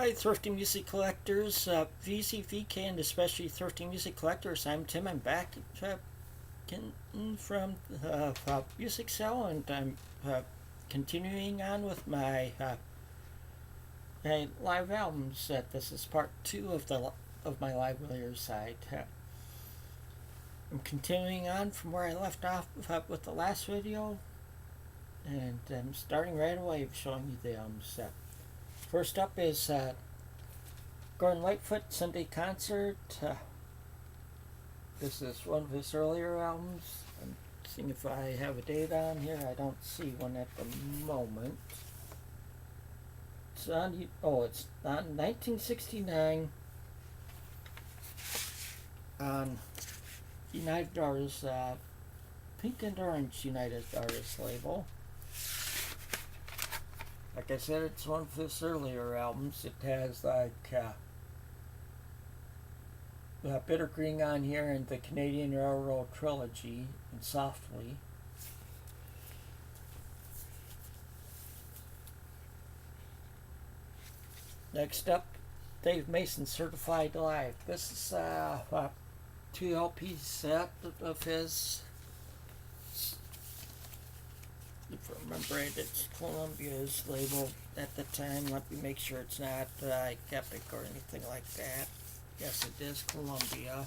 Hi, Thrifty Music Collectors, VC, VK, and especially Thrifty Music Collectors. I'm Tim. I'm back from Music Cell, and I'm continuing on with my live albums. This is part 2 of my Live-lier side. I'm continuing on from where I left off with the last video, and I'm starting right away showing you the albums. First up is Gordon Lightfoot, Sunday Concert. This is one of his earlier albums. I'm seeing if I have a date on here. I don't see one at the moment. It's on 1969 on United Artists, Pink and Orange United Artists label. Like I said, it's one of his earlier albums. It has Bitter Green on here and the Canadian Railroad Trilogy and Softly. Next up, Dave Mason, Certified Live. This is a 2 LP set of his. If I remember it, it's Columbia's label at the time. Let me make sure it's not Epic or anything like that. Yes, it is Columbia.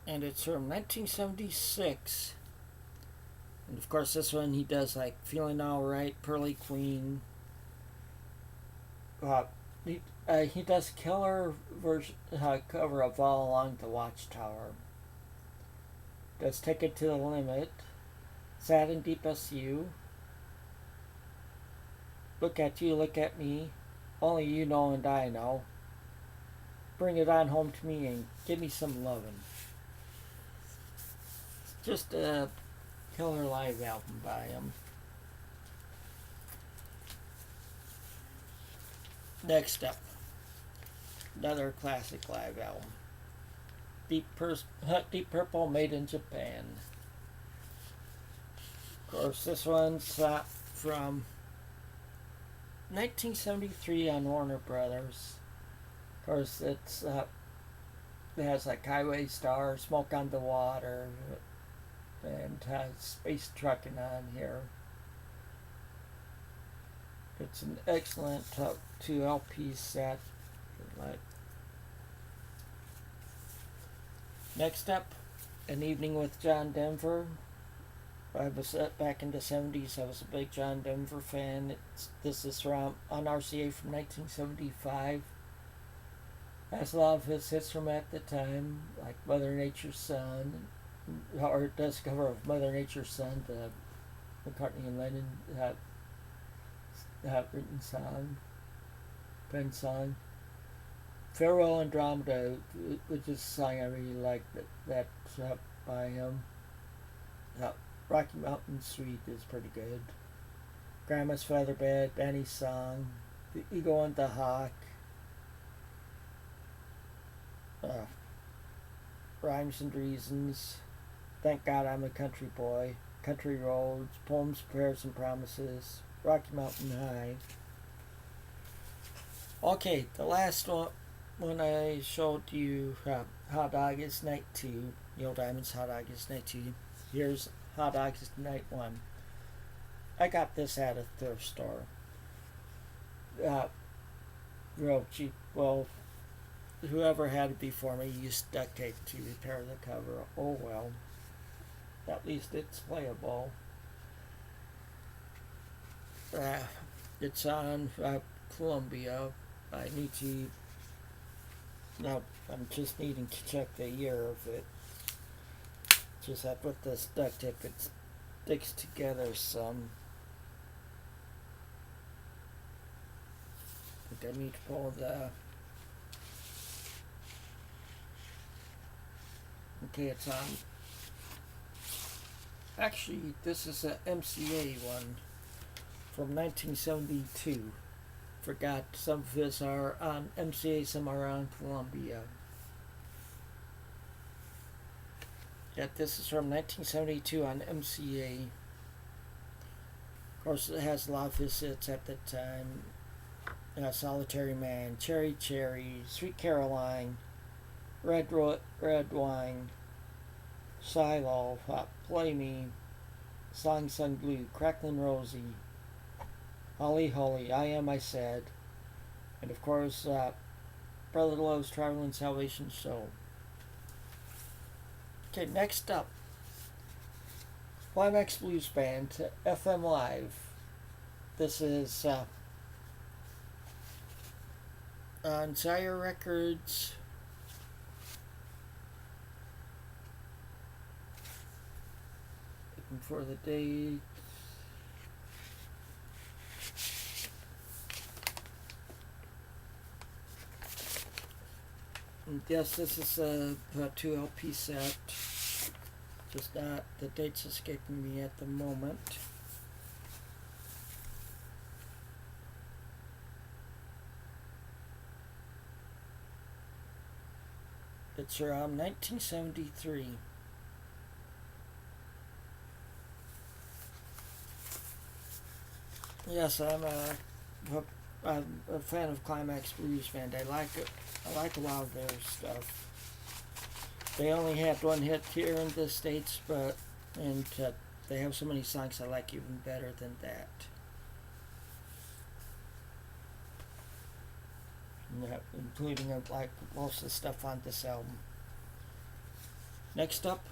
And it's from 1976. And of course, this one he does like Feeling Alright, Pearly Queen. He does killer version cover of All Along the Watchtower. Does Take It to the Limit, Sad and Deep as You, Look at You, Look at Me, Only You Know and I Know, Bring It On Home to Me, and Give Me Some Lovin'. It's just a killer live album by him. Next up, another classic live album. Deep Purple, Made in Japan. Of course, this one's from 1973 on Warner Brothers. Of course, it has like Highway Star, Smoke on the Water, and has Space Truckin' on here. It's an excellent 2 LP set. Next up, An Evening with John Denver. I was back in the 70s. I was a big John Denver fan. This is from on RCA from 1975. Has a lot of his hits from at the time, like Mother Nature's Son, or it does cover of Mother Nature's Son, the McCartney and Lennon written song, pen song. Farewell Andromeda, which is a song I really like that by him. Rocky Mountain Suite is pretty good. Grandma's Featherbed, Benny's Song, The Eagle and the Hawk, Rhymes and Reasons, Thank God I'm a Country Boy, Country Roads, Poems, Prayers and Promises, Rocky Mountain High. Okay, the last one I showed you, Hot August Night 2, Neil Diamond's Hot August Night 2. Here's Hot August Night 1. I got this at a thrift store. Real cheap. Well, whoever had it before me used duct tape to repair the cover. Oh well. At least it's playable. It's on Columbia. I need to. No, I'm just needing to check the year of it. Just that with this duct tape, it sticks together some. I think I need to pull the. Okay, it's on. Actually, this is a MCA one from 1972. Forgot some of his are on MCA, some are on Columbia. that this is from 1972 on MCA. Of course, it has a lot of his hits at the time. Solitary Man, Cherry Cherry, Sweet Caroline, Red Wine, Silo, Play Me, Song Sun Blue, Cracklin' Rosie, Holly Holly, I Am I Said, and of course, Brother Love's Traveling Salvation Show. Okay, next up, Climax Blues Band, FM Live. This is on Sire Records. Looking for the date. And yes, this is a 2 LP set. Just not, the date's escaping me at the moment. It's around 1973. Yes, I'm a fan of Climax Blues Band. I like it. I like a lot of their stuff. They only had one hit here in the States, but they have so many songs I like even better than that. Including like most of the stuff on this album. Next up,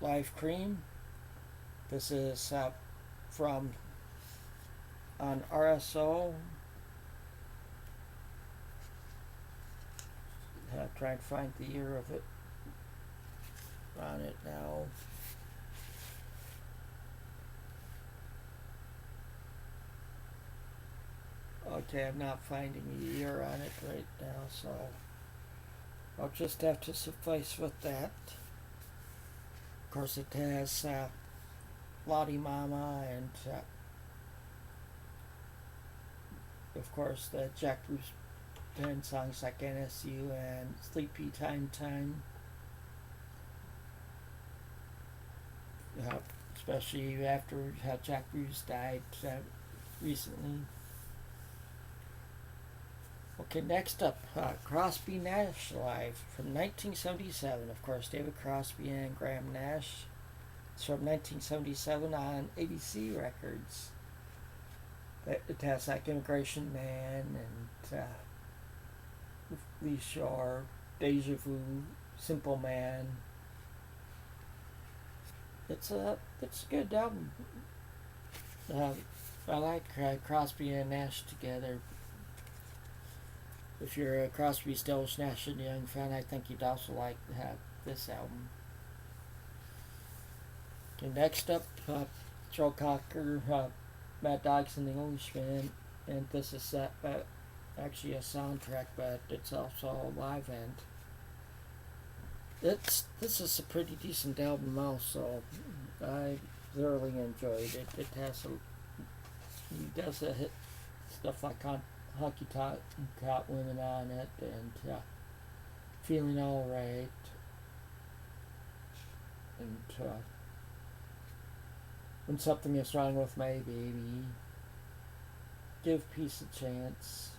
Live Cream. This is from on RSO. Trying to find the year of it on it now. Okay, I'm not finding the year on it right now, so I'll just have to suffice with that. Of course, it has Lottie Mama and of course the Jack Bruce Band songs like NSU and Sleepy Time. Especially after Jack Bruce died recently. Okay, next up, Crosby Nash Live from 1977. Of course, David Crosby and Graham Nash. It's from 1977 on ABC Records. It has like Immigration Man and Lee Shore, Deja Vu, Simple Man. It's a good album. I like Crosby and Nash together. If you're a Crosby, Stills, Nash and Young fan, I think you'd also like this album. Okay, next up, Joe Cocker, Mad Dogs and the Englishman, and this is actually a soundtrack, but it's also a live end. This is a pretty decent album also. I thoroughly enjoyed it. It has he does a hit stuff like Honky Tonk Women on it, and Feeling Alright, and When Something Is Wrong With My Baby, Give Peace a Chance,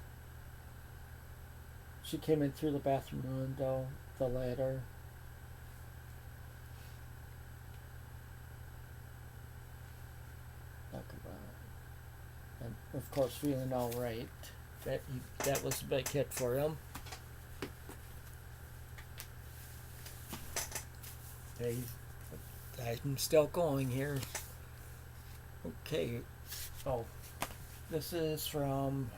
She Came In Through the Bathroom Window, The Letter. Talk about it. And of course, Feeling Alright. That was a big hit for him. I'm still going here. Okay. Oh, this is from.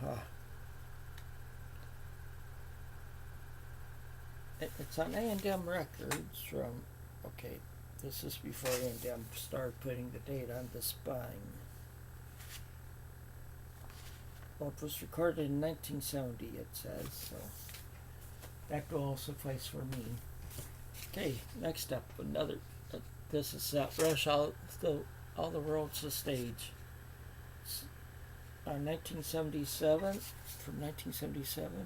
It's on A&M Records from. Okay, this is before A&M started putting the date on the spine. Well, it was recorded in 1970, it says, so that will suffice for me. Okay, next up, another. This is Rush All the World's a Stage. It's 1977, from 1977.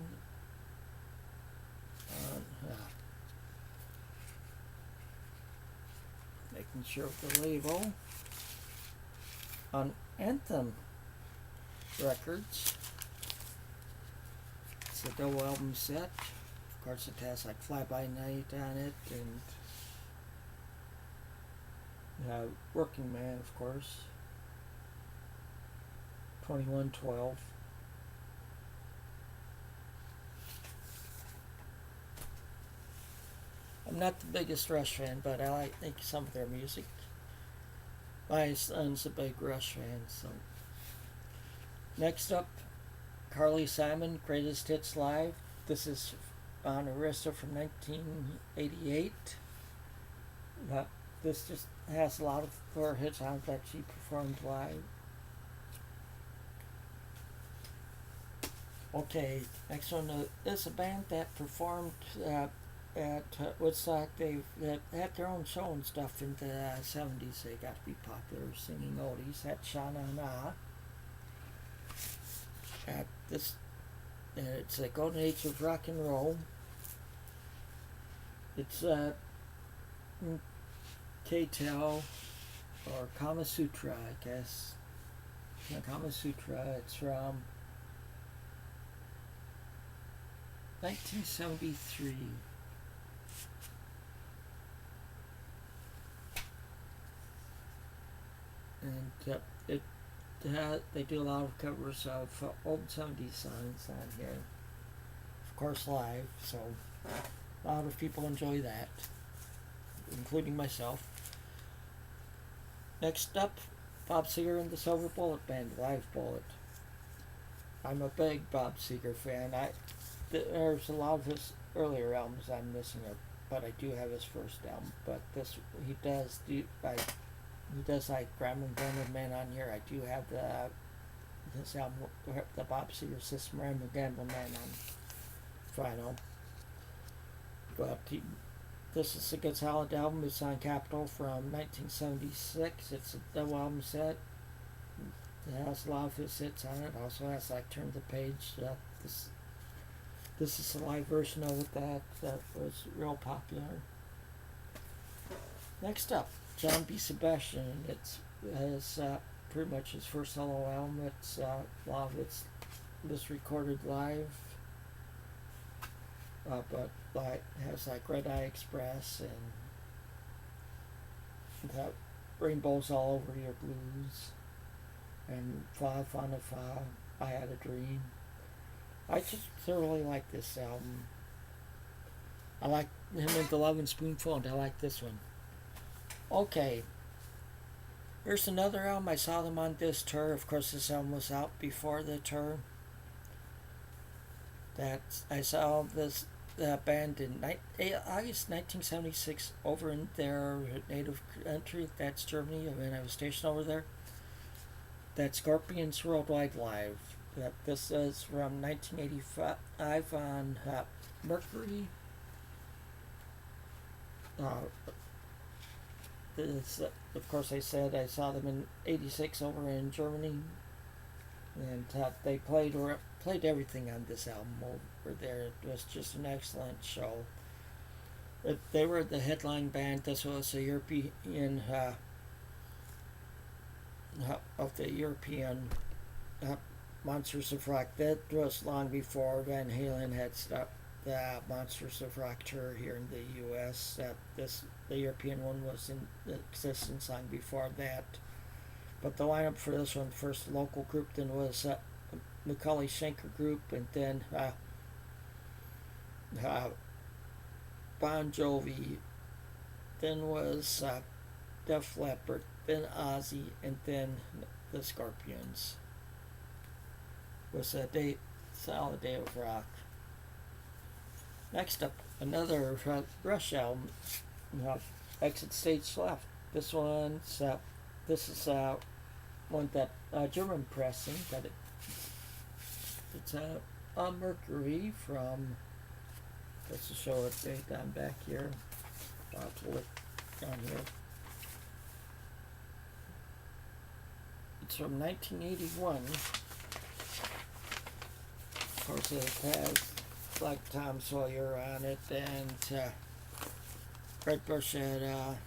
making sure of the label. On Anthem Records, it's a double album set. Of course, it has like Fly By Night on it, and Working Man, of course. 2112. I'm not the biggest Rush fan, but I think some of their music. My son's a big Rush fan, so. Next up, Carly Simon, Greatest Hits Live. This is on Arista from 1988. This just has a lot of her hits on it that she performed live. Okay, next one is a band that performed at Woodstock. They had their own show and stuff in the 70s. They got to be popular singing oldies. That's Sha Na Na. It's a golden age of rock and roll. It's K-Tel or Kamasutra, I guess. Kamasutra. It's from 1973. And they do a lot of covers of old 70s songs on here. Of course, live, so a lot of people enjoy that, including myself. Next up, Bob Seger and the Silver Bullet Band, Live Bullet. I'm a big Bob Seger fan. There's a lot of his earlier albums I'm missing, but I do have his first album. But this he does like Grandma and Man on here. I do have this album, the Bob Seger System Ram and Gambling Man on vinyl. But this is a good solid album. It's on Capitol from 1976. It's a double album set. It has a lot of his hits on it. Also has like Turn the Page. This is a live version of it that was real popular. Next up, John Be Sebastian. It's pretty much his first solo album. It's a lot of it's recorded live, but has like Red Eye Express and Rainbows All Over Your Blues and Fa Fa Na Fa, I Had a Dream. I just thoroughly like this album. I like him in The Lovin' Spoonful, and I like this one. Okay, here's another album. I saw them on this tour. Of course, this album was out before the tour. I saw this band in August 1976 over in their native country. That's Germany, when I was stationed over there. That's Scorpions Worldwide Live. This is from 1985 on Mercury. Of course, I said I saw them in '86 over in Germany, and they played everything on this album over there. It was just an excellent show. They were the headline band. This was a European of the European Monsters of Rock. That was long before Van Halen had stopped the Monsters of Rock tour here in the U.S. The European one was in existence long before that. But the lineup for this one, first local group, then was Macaulay Schenker Group, and then Bon Jovi, then was Def Leppard, then Ozzy, and then the Scorpions. It was a solid day of rock. Next up, another Rush album, Exit Stage Left. This is one that German pressing, that it's on Mercury from, let's just show it date down back here. I'll have to look down here. It's from 1981. Of course, it has like Tom Sawyer on it, and Fred Burchett,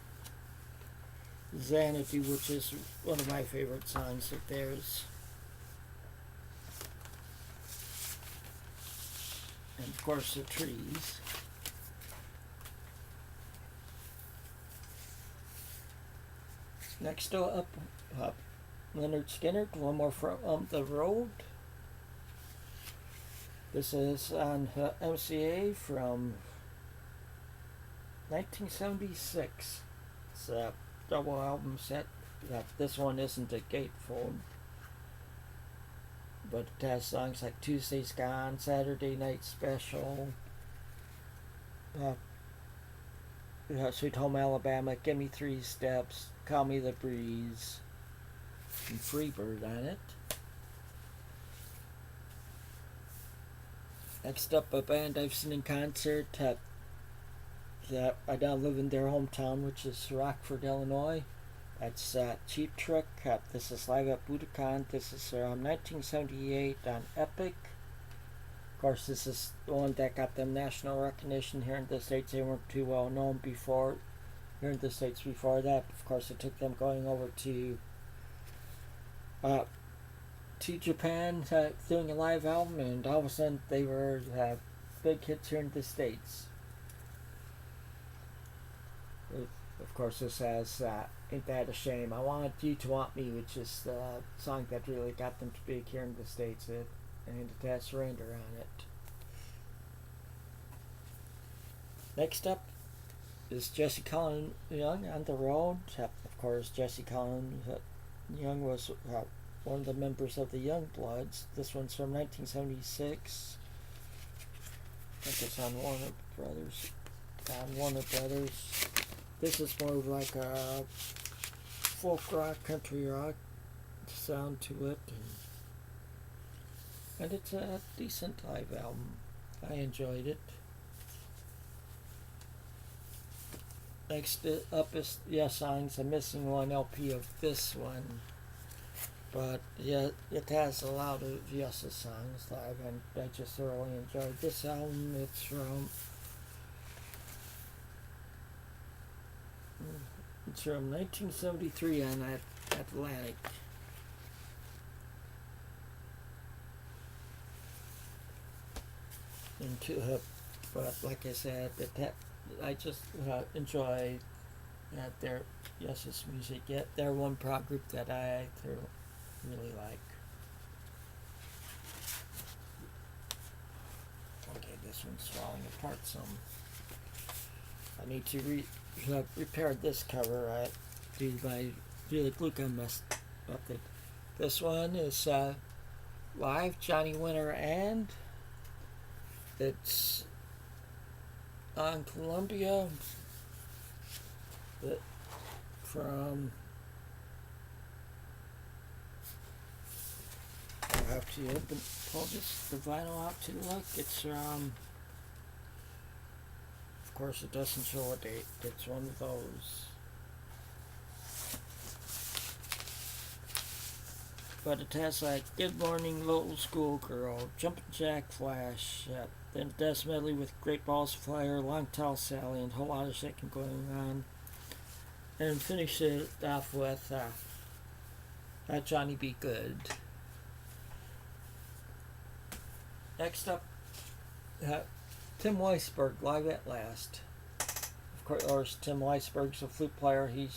Xanadu, which is one of my favorite songs of theirs. And of course the trees. Next up, Leonard Skinner, one more from the road. This is on MCA from 1976. It's a double album set. This one isn't a gatefold, but it has songs like Tuesday's Gone, Saturday Night Special, Sweet Home Alabama, Gimme 3 Steps, Call Me the Breeze, and Freebird on it. Next up, a band I've seen in concert that I now live in their hometown, which is Rockford, Illinois. That's Cheap Trick. This is live at Budokan. This is 1978 on Epic. Of course, this is the one that got them national recognition here in the States. They weren't too well known before here in the States before that. Of course, it took them going over to Japan, doing a live album, and all of a sudden they were big hits here in the States. Of course, this has Ain't That a Shame. I Want You to Want Me, which is the song that really got them to big here in the States, and it has Surrender on it. Next up is Jesse Cullen Young on the road. Of course, Jesse Cullen Young was one of the members of the Youngbloods. This one's from 1976. I think it's on Warner Brothers. This is more like a folk rock, country rock sound to it, and it's a decent live album. I enjoyed it. Next up is songs. I'm missing one LP of this one, but yeah, it has a lot of Yes songs live, and I just thoroughly enjoyed this album. It's from 1973 on Atlantic. But like I said, I just enjoy their Yes music. They're one prog group that I really like. Okay, this one's falling apart some. I need to repair this cover. My glue gun messed up. This one is live, Johnny Winter, and it's on Columbia. From I'll have to pull the vinyl out to look. It's of course, it doesn't show a date. It's one of those. But it has like Good Morning Little Schoolgirl, Jumpin' Jack Flash, then Death Medley with Great Balls of Fire, Long Tall Sally, and a whole lot of shaking going on. And finish it off with Johnny Be Good. Next up, Tim Weisberg, Live at Last. Of course, Tim Weisberg's a flute player. He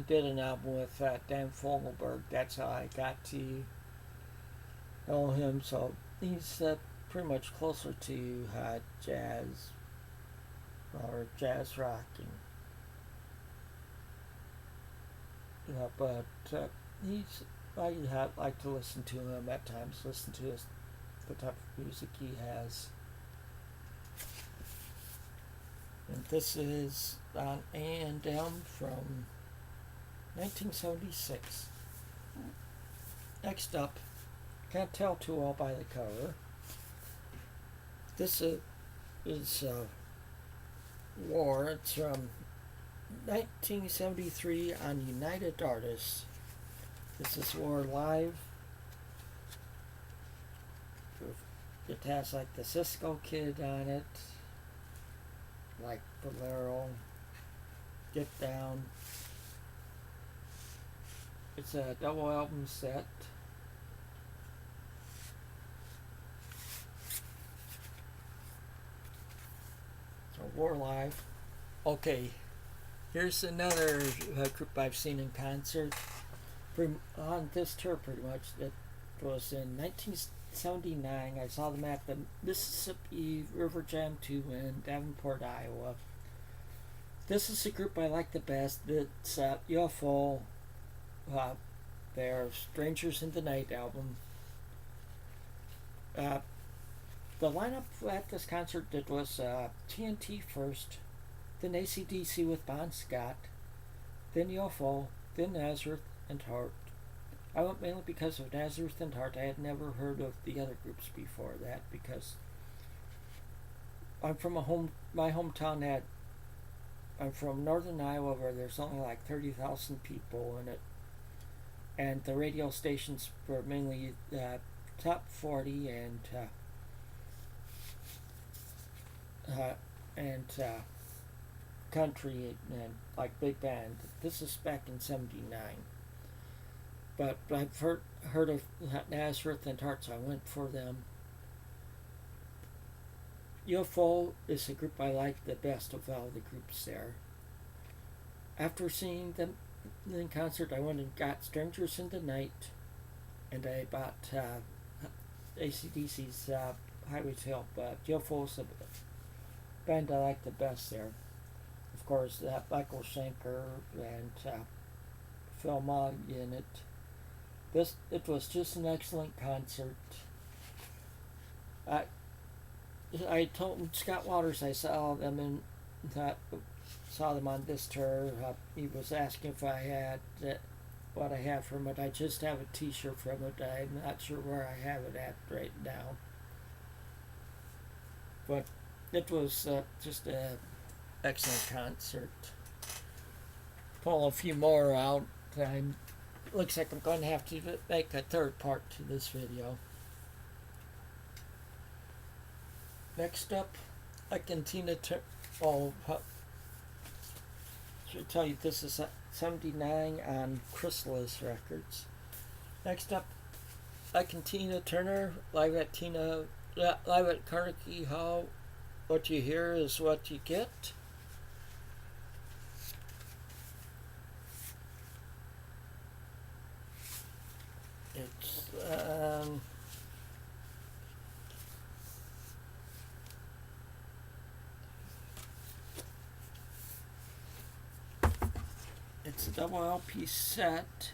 did an album with Dan Fogelberg. That's how I got to know him. So he's pretty much closer to jazz or jazz rocking. But I like to listen to him at times. Listen to the type of music he has. And this is on A&M from 1976. Next up, can't tell too well by the cover. This is War. It's from 1973 on United Artists. This is War Live. It has like the Cisco Kid on it, like Bolero, Get Down, It's a double album set. So War Live. Okay, here's another group I've seen in concert. On this tour, pretty much. It was in 1979. I saw them at the Mississippi River Jam 2 in Davenport, Iowa. This is a group I like the best. It's UFO. Their Strangers in the Night album. The lineup at this concert it was TNT first, then AC/DC with Bon Scott, then UFO, then Nazareth and Heart. I went mainly because of Nazareth and Heart. I had never heard of the other groups before that because I'm from my hometown had. I'm from northern Iowa where there's only like 30,000 people in it, and the radio stations were mainly top 40 and country and like big band. This is back in '79. But I've heard of Nazareth and Heart, so I went for them. UFO is the group I like the best of all the groups there. After seeing them in concert, I went and got Strangers in the Night, and I bought AC/DC's Highway's Help. UFO is the band I like the best there. Of course, Michael Schenker and Phil Mogg in it. It was just an excellent concert. I told Scott Waters I saw them on this tour. He was asking if I had what I have from it. I just have a T-shirt from it. I'm not sure where I have it at right now, but it was just an excellent concert. Pull a few more out. Looks like I'm going to have to make a third part to this video. Next up, I continue to. Should tell you this is '79 on Chrysalis Records. Next up, I continue Turner live at Carnegie Hall. What you hear is what you get. It's a double LP set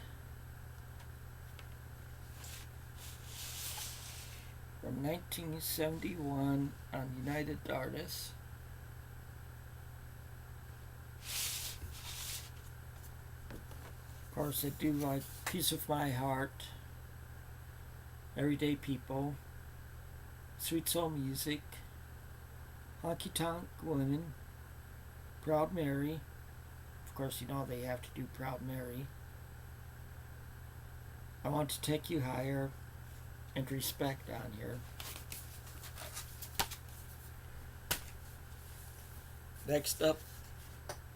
from 1971 on United Artists. Of course, I do like Piece of My Heart, Everyday People, Sweet Soul Music, Honky Tonk Women, Proud Mary. Of course, you know they have to do Proud Mary. I Want to Take You Higher, and Respect on here. Next up,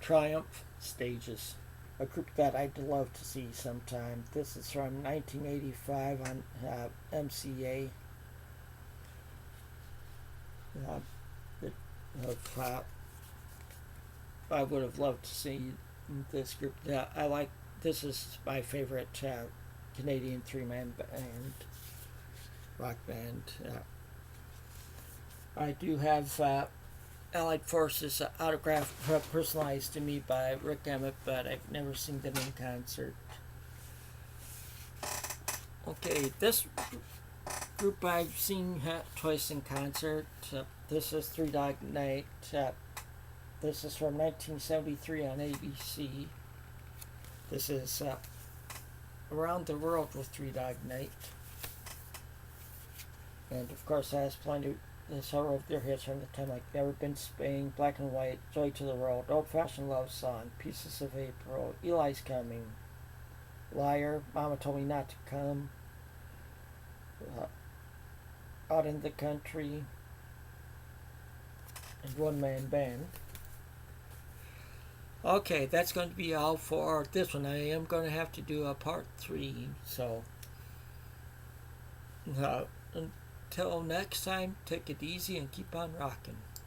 Triumph Stages, a group that I'd love to see sometime. This is from 1985 on MCA. I would have loved to see this group. This is my favorite Canadian three-man band, rock band. I do have Allied Forces autograph personalized to me by Rick Emmett, but I've never seen them in concert. Okay, this group I've seen twice in concert. This is Three Dog Night. This is from 1973 on ABC. This is Around the World with Three Dog Night. And of course, I was playing several of their hits from the time, like Never Been Spain, Black and White, Joy to the World, Old Fashioned Love Song, Pieces of April, Eli's Coming, Liar, Mama Told Me Not to Come, Out in the Country, and One Man Band. Okay, that's going to be all for this one. I am going to have to do a part 3. So, until next time, take it easy and keep on rocking.